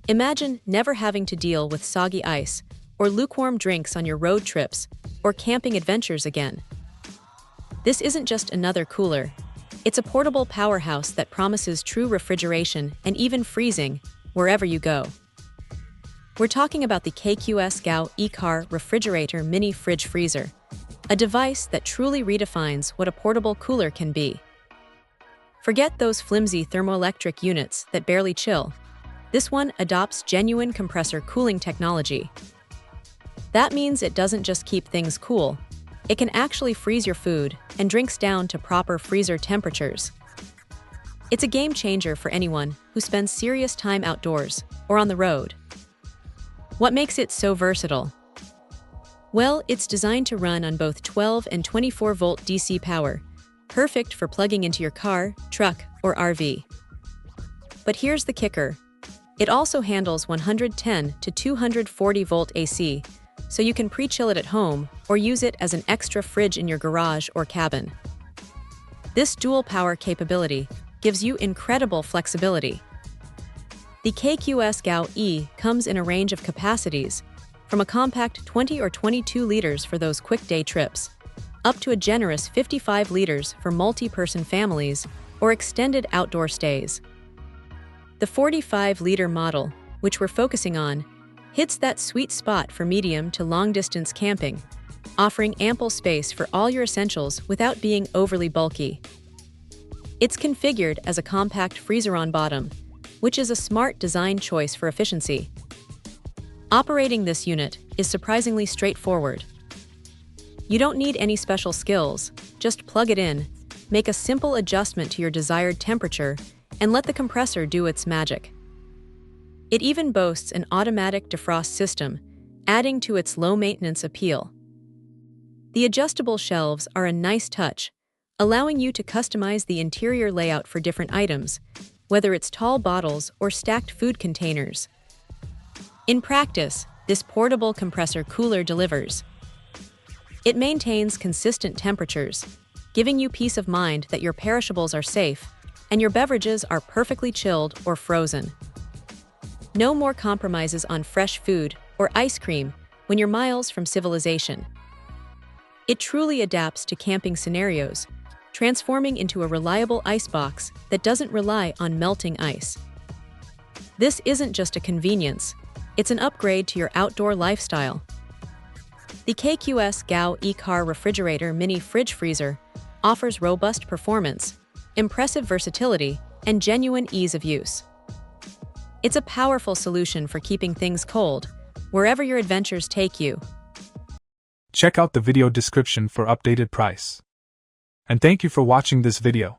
Imagine never having to deal with soggy ice, or lukewarm drinks on your road trips, or camping adventures again. This isn't just another cooler. It's a portable powerhouse that promises true refrigeration and even freezing wherever you go. We're talking about the KQS GAO E-Car Refrigerator Mini Fridge Freezer, a device that truly redefines what a portable cooler can be. Forget those flimsy thermoelectric units that barely chill. This one adopts genuine compressor cooling technology. That means it doesn't just keep things cool, it can actually freeze your food and drinks down to proper freezer temperatures. It's a game changer for anyone who spends serious time outdoors or on the road. What makes it so versatile? Well, it's designed to run on both 12 and 24-volt DC power, perfect for plugging into your car, truck, or RV. But here's the kicker. It also handles 110 to 240-volt AC, so you can pre-chill it at home or use it as an extra fridge in your garage or cabin. This dual power capability gives you incredible flexibility. The KQS GAO E comes in a range of capacities, from a compact 20 or 22 liters for those quick day trips, up to a generous 55 liters for multi-person families or extended outdoor stays. The 45-liter model, which we're focusing on, hits that sweet spot for medium to long-distance camping, offering ample space for all your essentials without being overly bulky. It's configured as a compact freezer-on bottom, which is a smart design choice for efficiency. Operating this unit is surprisingly straightforward. You don't need any special skills, just plug it in, make a simple adjustment to your desired temperature, and let the compressor do its magic. It even boasts an automatic defrost system, adding to its low-maintenance appeal. The adjustable shelves are a nice touch, allowing you to customize the interior layout for different items, whether it's tall bottles or stacked food containers. In practice, this portable compressor cooler delivers. It maintains consistent temperatures, giving you peace of mind that your perishables are safe and your beverages are perfectly chilled or frozen. No more compromises on fresh food or ice cream when you're miles from civilization. It truly adapts to camping scenarios, transforming into a reliable icebox that doesn't rely on melting ice. This isn't just a convenience, it's an upgrade to your outdoor lifestyle. The KQS GAO E-Car Refrigerator Mini Fridge Freezer offers robust performance, impressive versatility, and genuine ease of use. It's a powerful solution for keeping things cold, wherever your adventures take you. Check out the video description for updated price. And thank you for watching this video.